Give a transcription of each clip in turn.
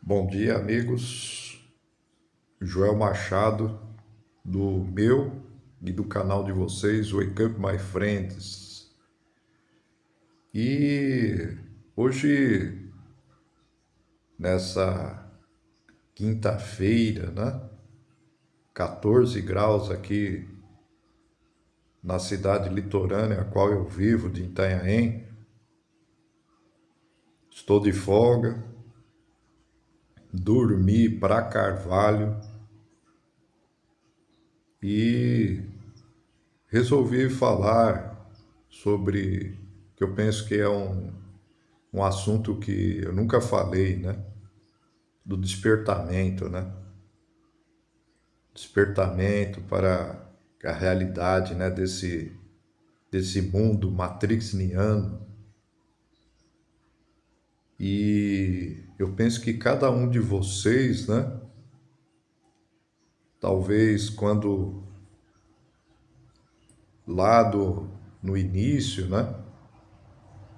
Bom dia, amigos. Joel Machado, do meu e do canal de vocês, Wake Up My Friends. E hoje, nessa quinta-feira, né? 14 graus aqui na cidade litorânea a qual eu vivo, de Itanhaém. Estou de folga, dormi pra carvalho e resolvi falar sobre que eu penso que é um assunto que eu nunca falei, né? Do despertamento, né? Despertamento para a realidade, né? Desse mundo matrixniano. E eu penso que cada um de vocês, né? Talvez quando no início, né?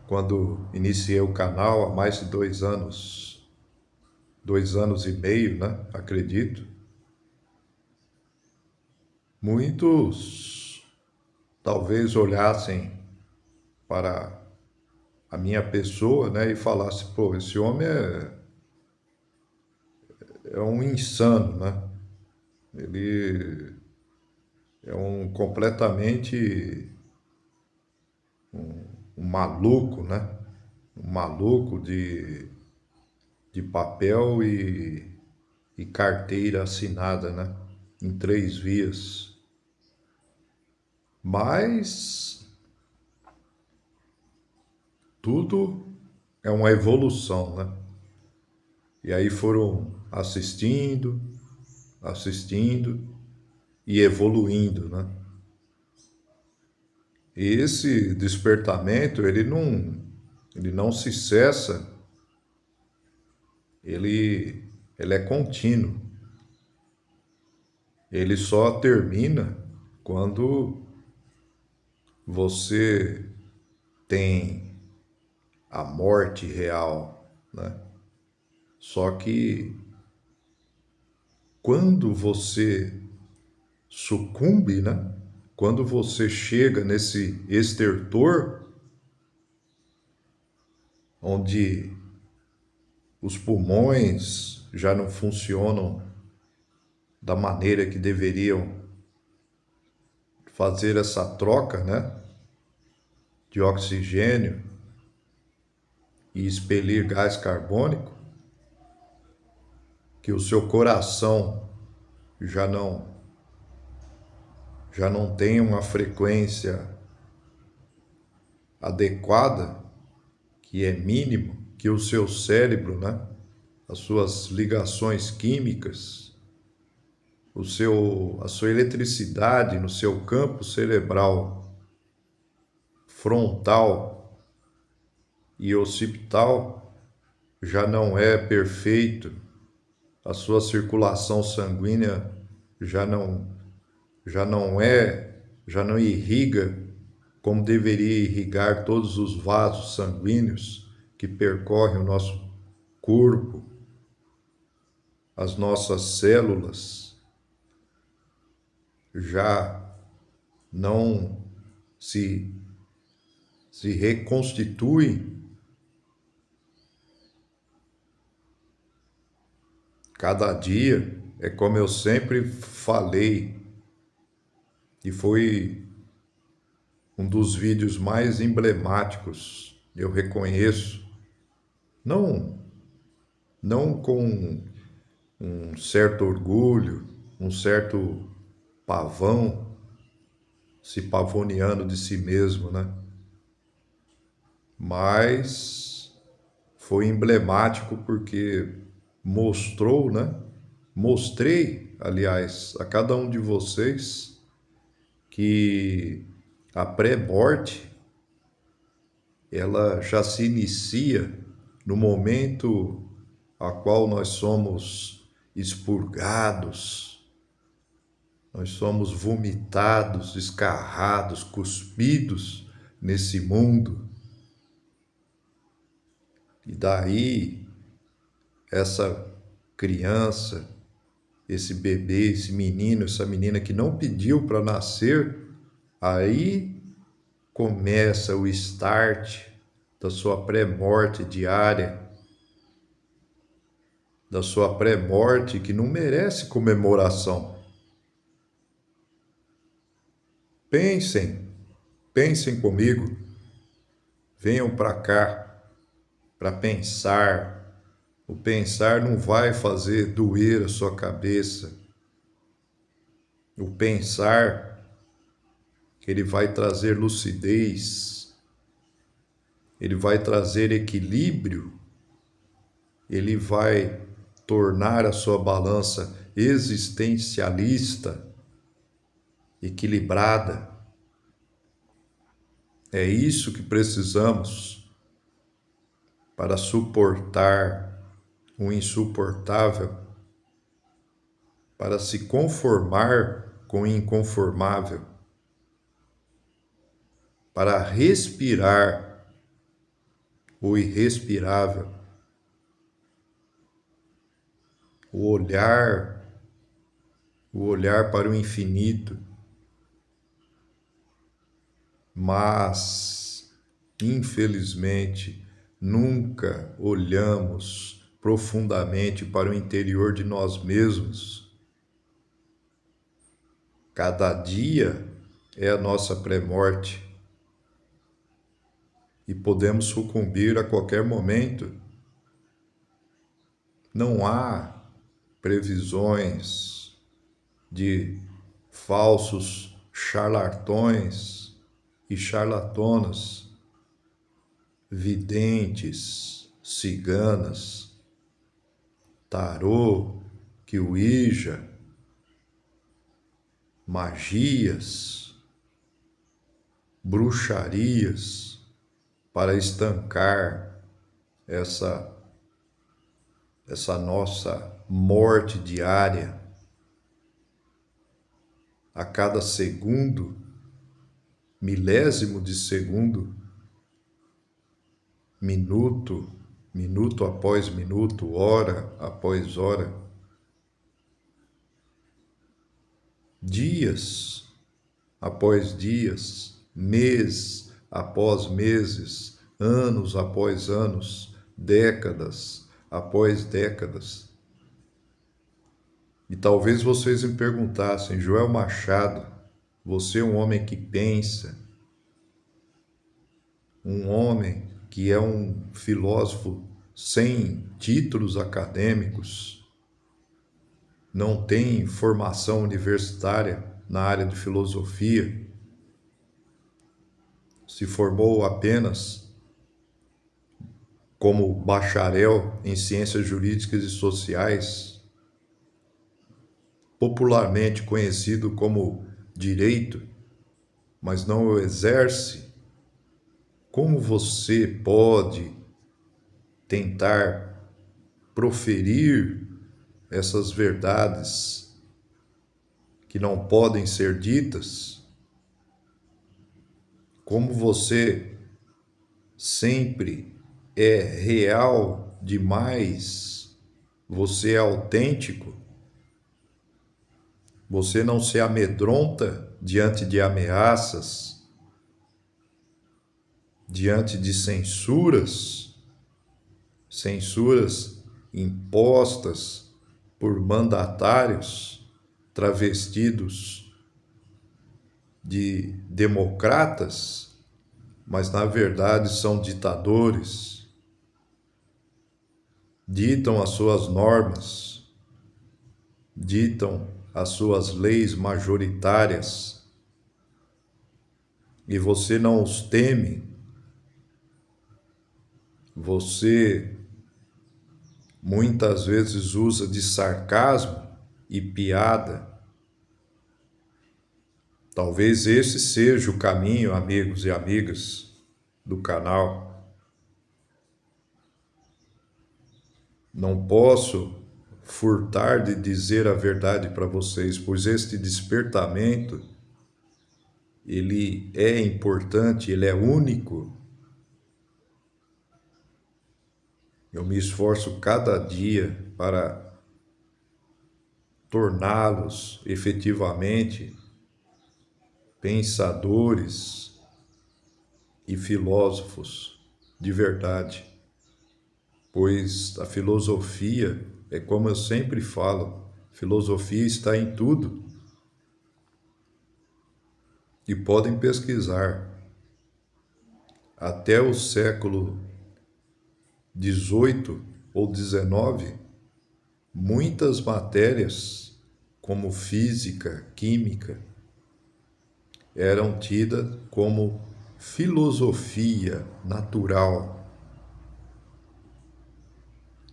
Quando iniciei o canal há mais de 2 anos, 2 anos e meio, né? Acredito. Muitos talvez olhassem para a minha pessoa, né, e falassem, pô, esse homem é um insano, né? Ele é um completamente um maluco, né? Um maluco de papel e carteira assinada, né? Em 3 vias. Mas tudo é uma evolução, né? E aí foram assistindo e evoluindo, né? E esse despertamento, ele não se cessa, ele é contínuo. Ele só termina quando você tem a morte real, né? Só que quando você sucumbe, né? Quando você chega nesse estertor, onde os pulmões já não funcionam da maneira que deveriam fazer essa troca, né, de oxigênio e expelir gás carbônico, que o seu coração já não já não tem uma frequência adequada, que é mínimo, que o seu cérebro, né, as suas ligações químicas, a sua eletricidade no seu campo cerebral frontal e occipital já não é perfeito, a sua circulação sanguínea já não já não é já não irriga como deveria irrigar todos os vasos sanguíneos que percorrem o nosso corpo, as nossas células já não se se reconstituem. Cada dia é como eu sempre falei, e foi um dos vídeos mais emblemáticos, eu reconheço, não, não com um certo orgulho, um certo pavão, se pavoneando de si mesmo, né? Mas foi emblemático porque mostrou, né? Mostrei, aliás, a cada um de vocês que a pré-morte ela já se inicia no momento a qual nós somos expurgados, nós somos vomitados, escarrados, cuspidos nesse mundo. E daí essa criança, esse bebê, esse menino, essa menina que não pediu para nascer, aí começa o start da sua pré-morte diária, da sua pré-morte que não merece comemoração. Pensem comigo, venham para cá para pensar. O pensar não vai fazer doer a sua cabeça. O pensar, ele vai trazer lucidez, ele vai trazer equilíbrio, ele vai tornar a sua balança existencialista equilibrada. É isso que precisamos para suportar o insuportável, para se conformar com o inconformável, para respirar o irrespirável, o olhar para o infinito. Mas, infelizmente, nunca olhamos profundamente para o interior de nós mesmos. Cada dia é a nossa pré-morte e podemos sucumbir a qualquer momento. Não há previsões de falsos charlatões e charlatonas, videntes, ciganas, tarô, ouija, magias, bruxarias para estancar essa nossa morte diária. A cada segundo, milésimo de segundo, minuto após minuto, hora após hora, dias após dias, mês após meses, anos após anos, décadas após décadas. E talvez vocês me perguntassem: Joel Machado, você é um homem que pensa, um homem que é um filósofo sem títulos acadêmicos, não tem formação universitária na área de filosofia, se formou apenas como bacharel em ciências jurídicas e sociais, popularmente conhecido como direito, mas não o exerce. Como você pode tentar proferir essas verdades que não podem ser ditas? Como você sempre é real demais, você é autêntico, você não se amedronta diante de ameaças, diante de censuras impostas por mandatários travestidos de democratas, mas na verdade são ditadores, ditam as suas normas, ditam as suas leis majoritárias, e você não os teme. Você muitas vezes usa de sarcasmo e piada. Talvez esse seja o caminho, amigos e amigas do canal. Não posso furtar de dizer a verdade para vocês, pois este despertamento, ele é importante, ele é único. Eu me esforço cada dia para torná-los efetivamente pensadores e filósofos de verdade, pois a filosofia é como eu sempre falo, filosofia está em tudo. E podem pesquisar. Até o século XVIII ou XIX, muitas matérias, como física, química, eram tidas como filosofia natural.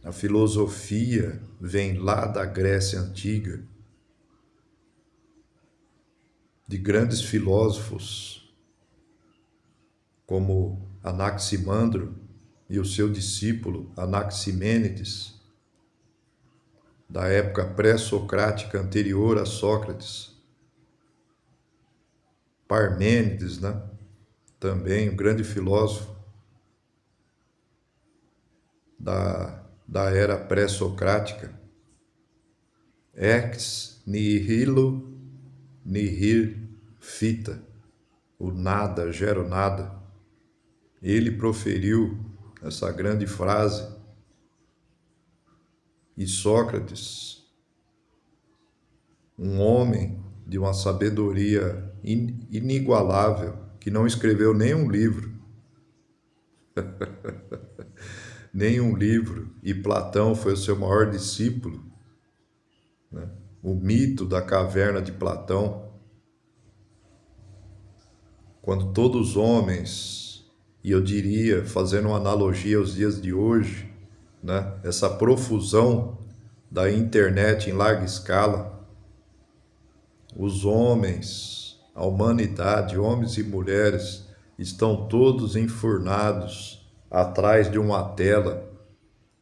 A filosofia vem lá da Grécia Antiga, de grandes filósofos como Anaximandro e o seu discípulo Anaximênides, da época pré-socrática anterior a Sócrates. Parmênides, né? Também um grande filósofo da era pré-socrática. Ex nihilo nihil fita. O nada gera o nada. Ele proferiu essa grande frase. E Sócrates, um homem de uma sabedoria inigualável, que não escreveu nenhum livro, e Platão foi o seu maior discípulo, né? O mito da caverna de Platão, quando todos os homens, e eu diria, fazendo uma analogia aos dias de hoje, né? Essa profusão da internet em larga escala, os homens, a humanidade, homens e mulheres, estão todos enfurnados atrás de uma tela,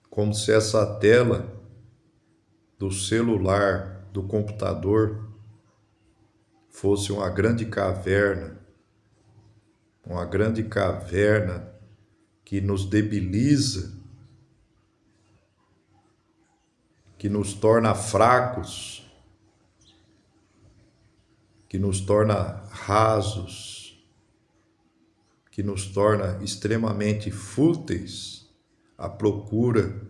como se essa tela do celular, do computador, fosse uma grande caverna que nos debiliza, que nos torna fracos, que nos torna rasos, que nos torna extremamente fúteis à procura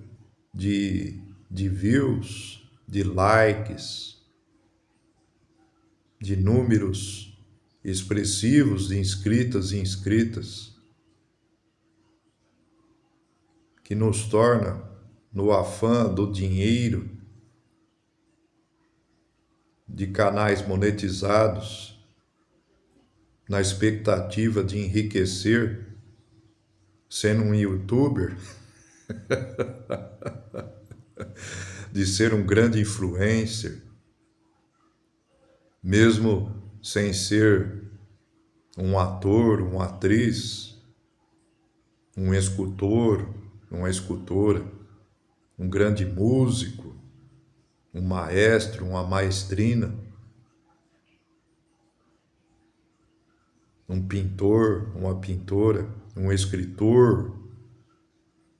de views, de likes, de números expressivos de inscritas e inscritas, que nos torna, no afã do dinheiro, de canais monetizados, na expectativa de enriquecer, sendo um youtuber, de ser um grande influencer, mesmo sem ser um ator, uma atriz, um escultor, uma escultora, um grande músico, um maestro, uma maestrina, um pintor, uma pintora, um escritor,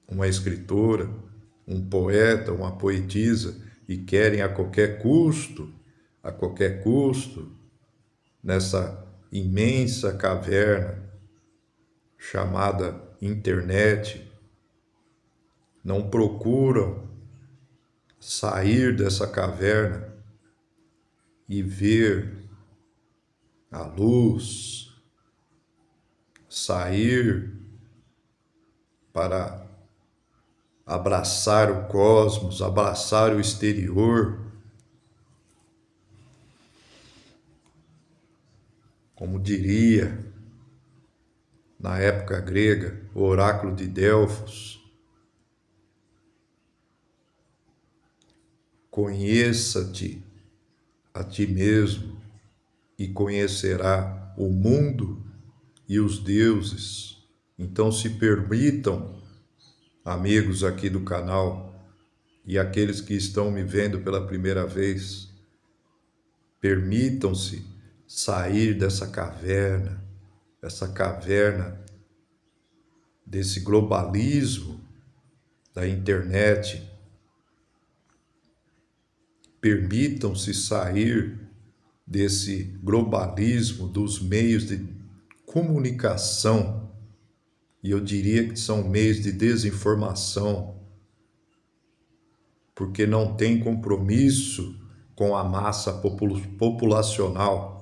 uma escritora, um poeta, uma poetisa, e querem a qualquer custo, nessa imensa caverna chamada internet, não procuram sair dessa caverna e ver a luz, sair para abraçar o cosmos, abraçar o exterior, como diria na época grega o oráculo de Delfos: conheça-te a ti mesmo e conhecerá o mundo e os deuses. Então se permitam, amigos aqui do canal e aqueles que estão me vendo pela primeira vez, permitam-se sair dessa caverna, desse globalismo, da internet. Permitam-se sair desse globalismo dos meios de comunicação, e eu diria que são meios de desinformação, porque não tem compromisso com a massa populacional.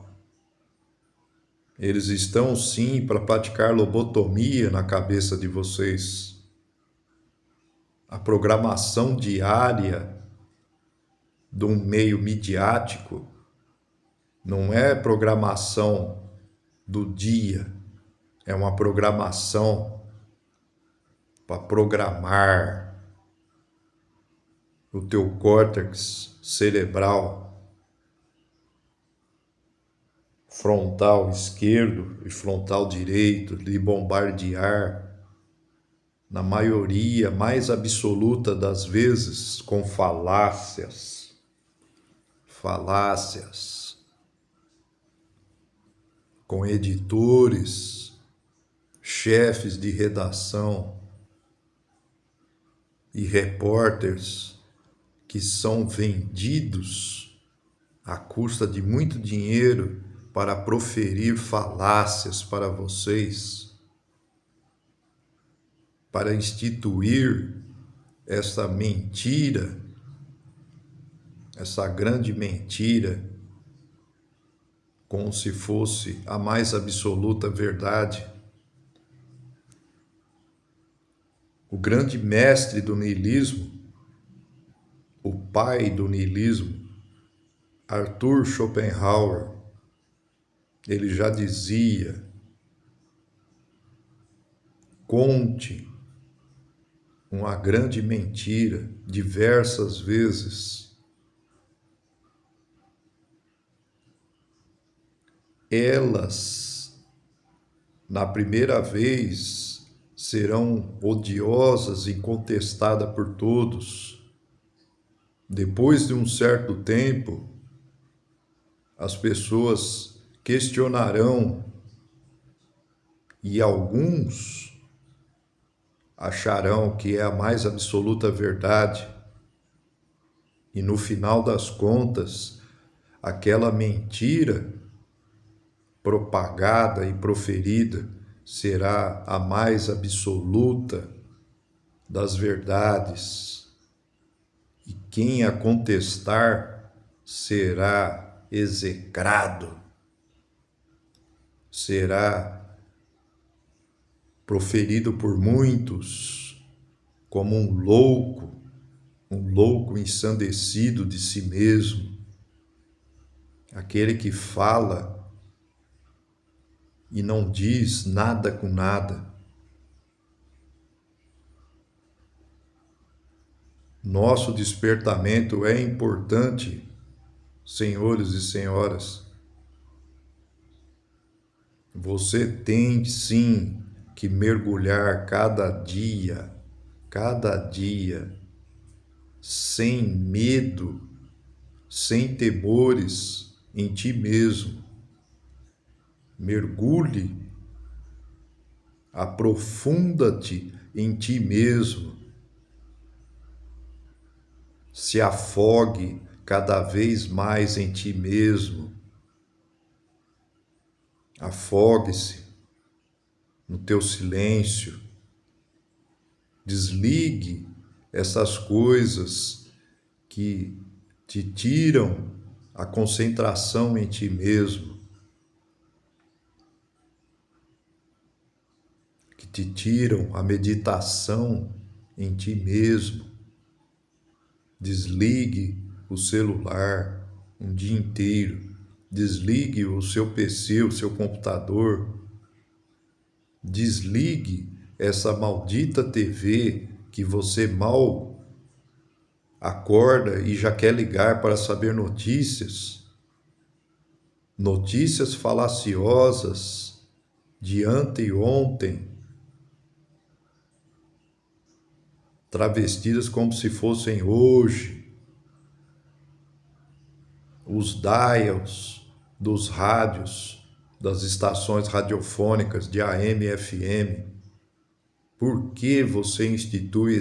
Eles estão sim para praticar lobotomia na cabeça de vocês. A programação diária de um meio midiático não é programação do dia, é uma programação para programar o teu córtex cerebral frontal esquerdo e frontal direito, de bombardear, na maioria mais absoluta das vezes, com falácias, com editores, chefes de redação e repórteres que são vendidos à custa de muito dinheiro para proferir falácias para vocês, para instituir essa mentira, essa grande mentira, como se fosse a mais absoluta verdade. O grande mestre do niilismo, o pai do niilismo, Arthur Schopenhauer, ele já dizia: conte uma grande mentira diversas vezes. Elas, na primeira vez, serão odiosas e contestadas por todos. Depois de um certo tempo, as pessoas questionarão e alguns acharão que é a mais absoluta verdade. E no final das contas, aquela mentira propagada e proferida será a mais absoluta das verdades. E quem a contestar será execrado, será proferido por muitos como um louco ensandecido de si mesmo, aquele que fala e não diz nada com nada. Nosso despertamento é importante, senhores e senhoras. Você tem sim que mergulhar cada dia, sem medo, sem temores em ti mesmo. Mergulhe, aprofunda-te em ti mesmo. Se afogue cada vez mais em ti mesmo. Afogue-se no teu silêncio. Desligue essas coisas que te tiram a concentração em ti mesmo, que te tiram a meditação em ti mesmo. Desligue o celular um dia inteiro. Desligue o seu PC, o seu computador. Desligue essa maldita TV que você mal acorda e já quer ligar para saber notícias. Notícias falaciosas de anteontem, travestidas como se fossem hoje. Os dials dos rádios, das estações radiofônicas de AM e FM, Por que você institui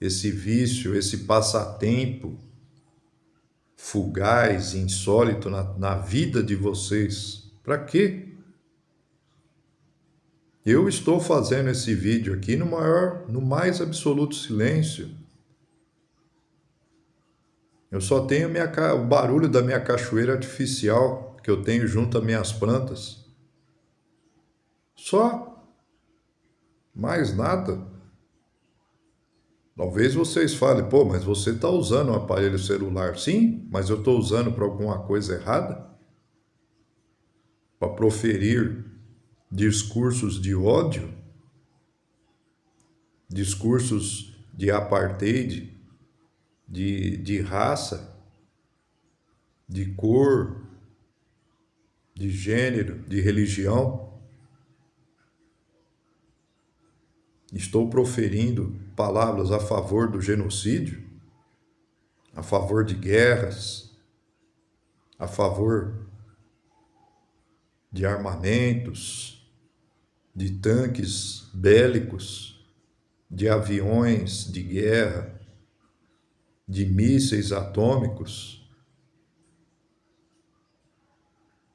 esse passatempo fugaz, insólito na vida de vocês? Para quê? Eu estou fazendo esse vídeo aqui no mais absoluto silêncio. Eu só tenho o barulho da minha cachoeira artificial que eu tenho junto às minhas plantas. Só, mais nada. Talvez vocês falem, pô, mas você está usando um aparelho celular. Sim, mas eu estou usando para alguma coisa errada? Para proferir discursos de ódio? Discursos de apartheid? De raça? De cor? De gênero? De religião? Estou proferindo palavras a favor do genocídio, a favor de guerras, a favor de armamentos, de tanques bélicos, de aviões de guerra, de mísseis atômicos.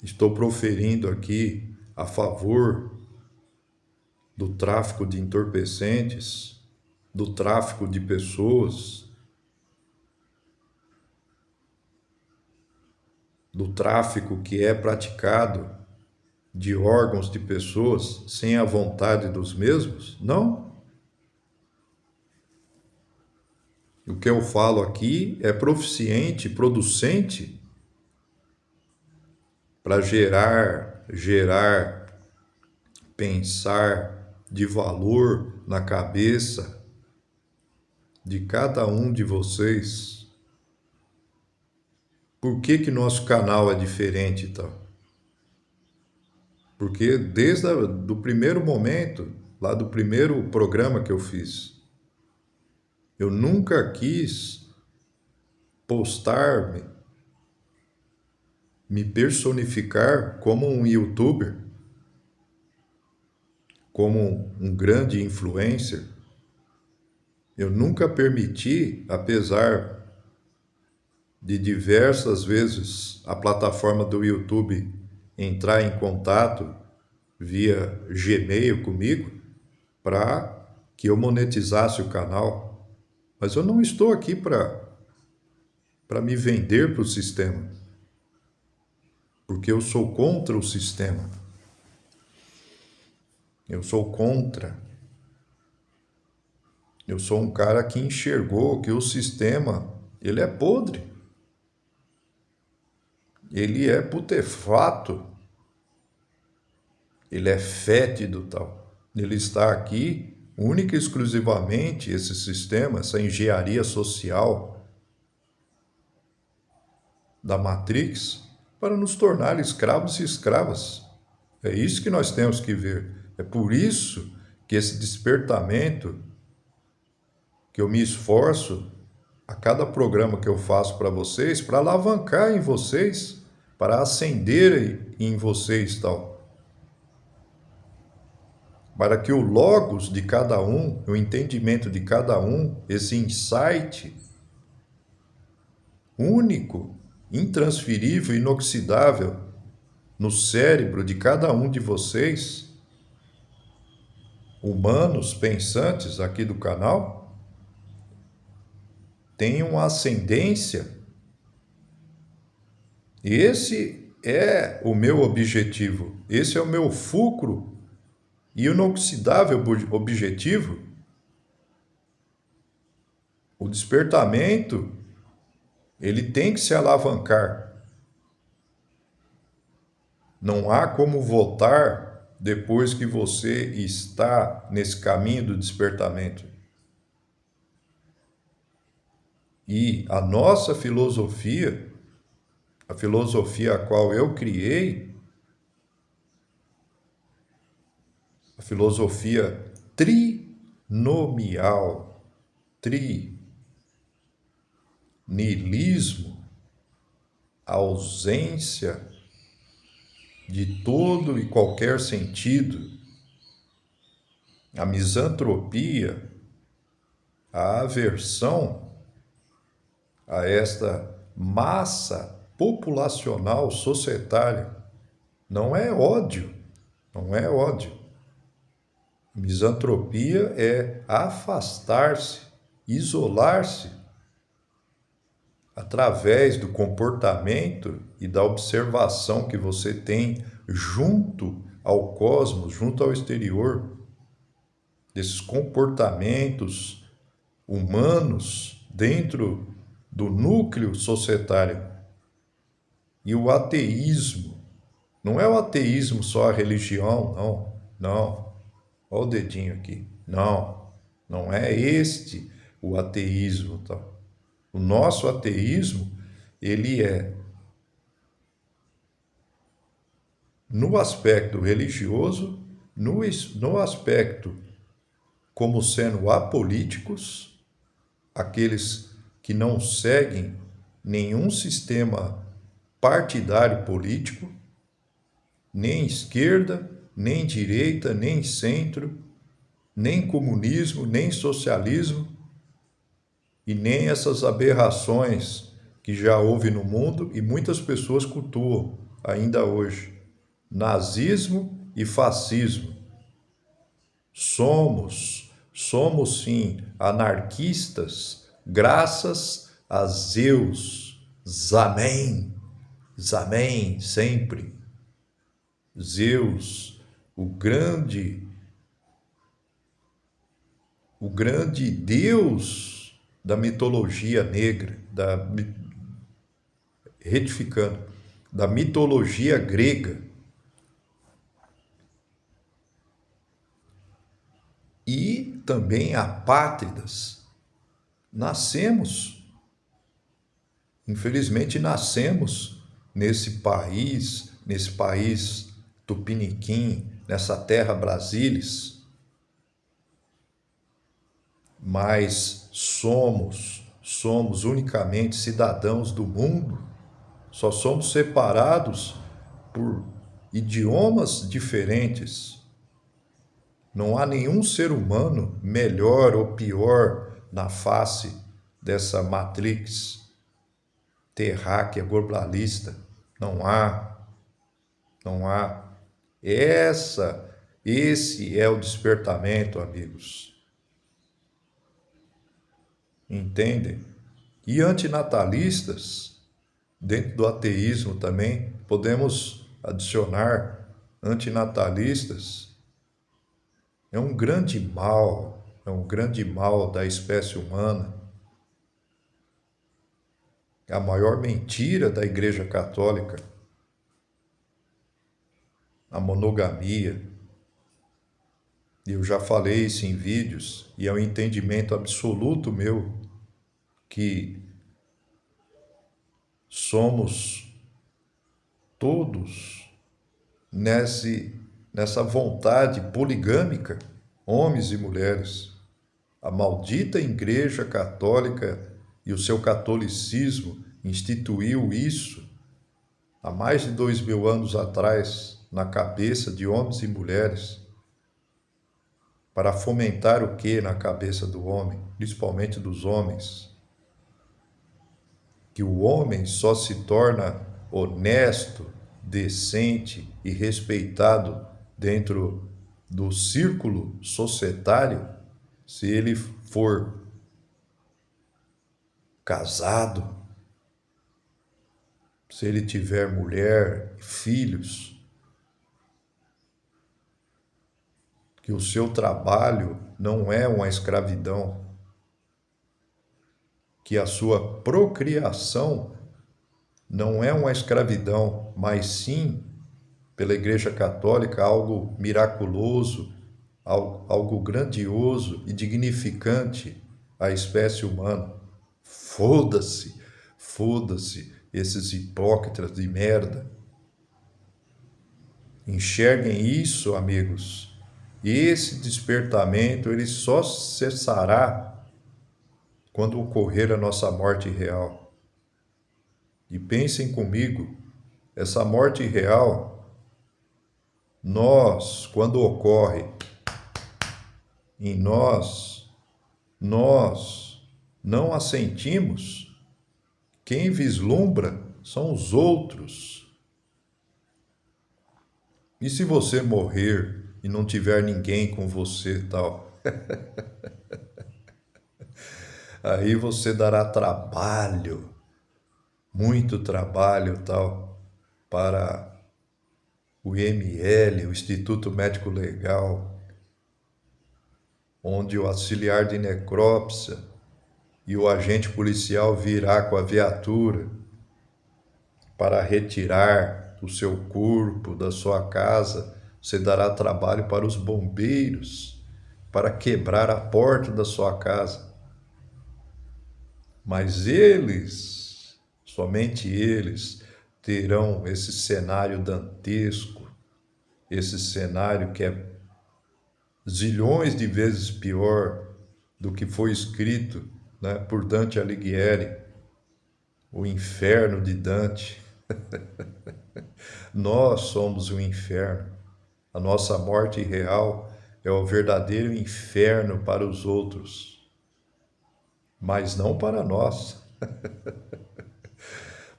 Estou proferindo aqui a favor do tráfico de entorpecentes, do tráfico de pessoas, do tráfico que é praticado de órgãos de pessoas sem a vontade dos mesmos? Não. O que eu falo aqui é proficiente, producente para gerar pensar de valor na cabeça de cada um de vocês. Por que nosso canal é diferente, então? Porque desde do primeiro momento, lá do primeiro programa que eu fiz, eu nunca quis postar-me, me personificar como um youtuber, como um grande influencer. Eu nunca permiti, apesar de diversas vezes a plataforma do YouTube entrar em contato via Gmail comigo para que eu monetizasse o canal. Mas eu não estou aqui para me vender para o sistema, porque eu sou contra o sistema. Eu sou contra. Eu sou um cara que enxergou que o sistema, ele é podre. Ele é putefato. Ele é fétido, tal. Ele está aqui única e exclusivamente, esse sistema, essa engenharia social da Matrix, para nos tornar escravos e escravas. É isso que nós temos que ver. É por isso que esse despertamento, que eu me esforço a cada programa que eu faço para vocês, para alavancar em vocês, para acender em vocês, tal. Para que o logos de cada um, o entendimento de cada um, esse insight único, intransferível, inoxidável no cérebro de cada um de vocês, humanos pensantes aqui do canal, tenha uma ascendência. Esse é o meu objetivo, esse é o meu fulcro e inoxidável objetivo. O despertamento, ele tem que se alavancar. Não há como voltar depois que você está nesse caminho do despertamento. E a nossa filosofia, a filosofia a qual eu criei, a filosofia trinomial, niilismo, ausência de todo e qualquer sentido, a misantropia, a aversão a esta massa populacional societária não é ódio, não é ódio. Misantropia é afastar-se, isolar-se através do comportamento e da observação que você tem junto ao cosmos, junto ao exterior, desses comportamentos humanos dentro do núcleo societário. E o ateísmo, não é o ateísmo só a religião, não. Olha o dedinho aqui. Não é este o ateísmo, tá? O nosso ateísmo, ele é no aspecto religioso, no aspecto como sendo apolíticos, aqueles que não seguem nenhum sistema partidário político, nem esquerda, nem direita, nem centro, nem comunismo, nem socialismo, e nem essas aberrações que já houve no mundo e muitas pessoas cultuam ainda hoje. Nazismo e fascismo. Somos sim anarquistas, graças a Zeus. Zamém, Zamém, sempre. Zeus, o grande Deus da mitologia negra, retificando, da mitologia grega. E também apátridas. Infelizmente nascemos nesse país tupiniquim, nessa terra Brasílis, mas somos unicamente cidadãos do mundo, só somos separados por idiomas diferentes. Não há nenhum ser humano melhor ou pior na face dessa matrix terráquea globalista. Não há. Esse é o despertamento, amigos. Entendem? E antinatalistas, dentro do ateísmo também, podemos adicionar antinatalistas. É um grande mal da espécie humana. É a maior mentira da Igreja Católica. A monogamia. Eu já falei isso em vídeos, e é um entendimento absoluto meu que somos todos nessa vontade poligâmica, homens e mulheres. A maldita Igreja Católica e o seu catolicismo instituiu isso há mais de 2000 anos atrás na cabeça de homens e mulheres, para fomentar o que na cabeça do homem, principalmente dos homens? Que o homem só se torna honesto, decente e respeitado dentro do círculo societário se ele for casado, se ele tiver mulher, filhos, que o seu trabalho não é uma escravidão, que a sua procriação não é uma escravidão, mas sim, pela Igreja Católica, algo miraculoso, algo grandioso e dignificante à espécie humana. Foda-se esses hipócritas de merda. Enxerguem isso, amigos. Esse despertamento, ele só cessará quando ocorrer a nossa morte real. E pensem comigo, essa morte real, nós, quando ocorre, em nós não a sentimos, quem vislumbra são os outros. E se você morrer e não tiver ninguém com você, tal, aí você dará trabalho, muito trabalho, tal, para o IML, o Instituto Médico Legal, onde o auxiliar de necrópsia e o agente policial virá com a viatura para retirar o seu corpo da sua casa. Você dará trabalho para os bombeiros para quebrar a porta da sua casa. Mas eles, somente eles, terão esse cenário dantesco, esse cenário que é zilhões de vezes pior do que foi escrito, né, por Dante Alighieri, o inferno de Dante. Nós somos o inferno. A nossa morte real é o verdadeiro inferno para os outros, mas não para nós,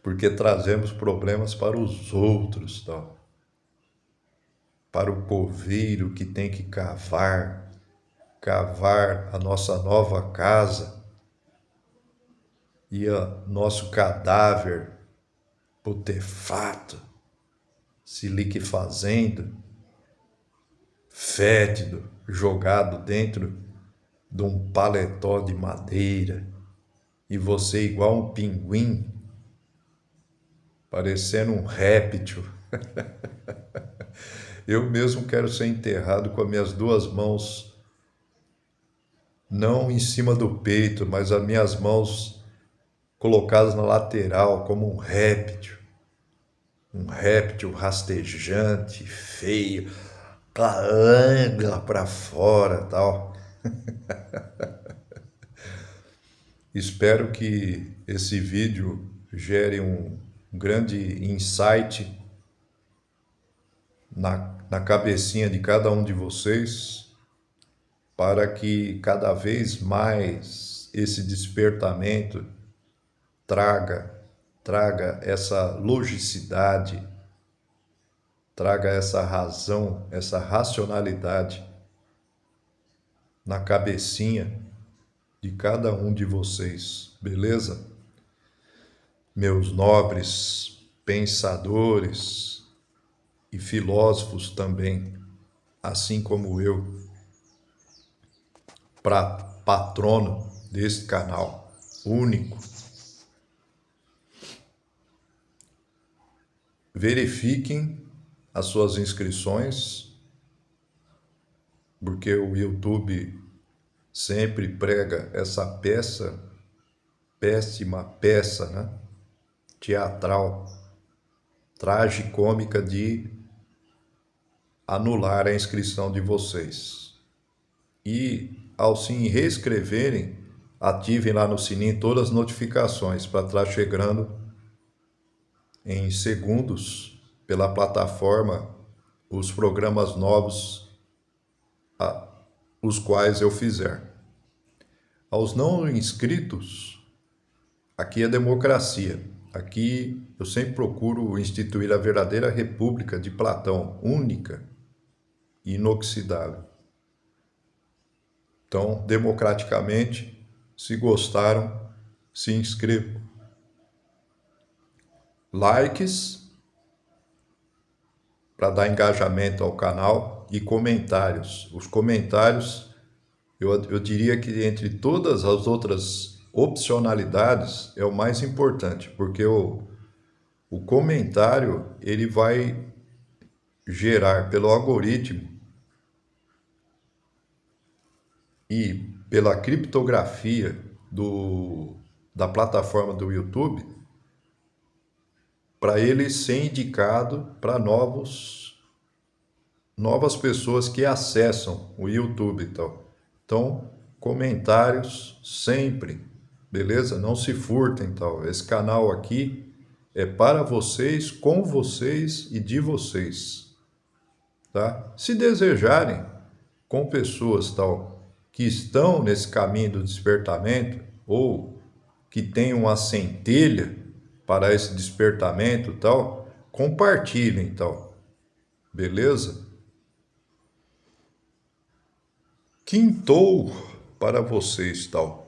porque trazemos problemas para os outros, tá? Para o coveiro que tem que cavar a nossa nova casa e o nosso cadáver putefato se liquefazendo, fétido, jogado dentro de um paletó de madeira, e você igual um pinguim, parecendo um réptil. Eu mesmo quero ser enterrado com as minhas duas mãos, não em cima do peito, mas as minhas mãos colocadas na lateral, como um réptil rastejante, feio, com a ângula para fora, tal. Espero que esse vídeo gere um grande insight na cabecinha de cada um de vocês, para que cada vez mais esse despertamento traga essa logicidade, traga essa razão, essa racionalidade na cabecinha de cada um de vocês, beleza? Meus nobres pensadores e filósofos também, assim como eu, patrono deste canal único. Verifiquem as suas inscrições, porque o YouTube sempre prega essa péssima peça, né, teatral, tragicômica de anular a inscrição de vocês. E ao se reescreverem, ativem lá no sininho todas as notificações para estar chegando em segundos pela plataforma os programas novos, os quais eu fizer. Aos não inscritos, aqui é democracia. Aqui eu sempre procuro instituir a verdadeira república de Platão, única e inoxidável. Então, democraticamente, se gostaram, se inscrevam. Likes para dar engajamento ao canal e comentários. Os comentários, eu diria que entre todas as outras opcionalidades é o mais importante, porque o comentário ele vai gerar pelo algoritmo e pela criptografia da plataforma do YouTube, para ele ser indicado para novas pessoas que acessam o YouTube e tal. Então, comentários sempre, beleza? Não se furtem, tal. Esse canal aqui é para vocês, com vocês e de vocês, tá? Se desejarem, com pessoas, tal, que estão nesse caminho do despertamento ou que têm uma centelha para esse despertamento e tal, compartilhem, então, beleza? Quintou para vocês, tal.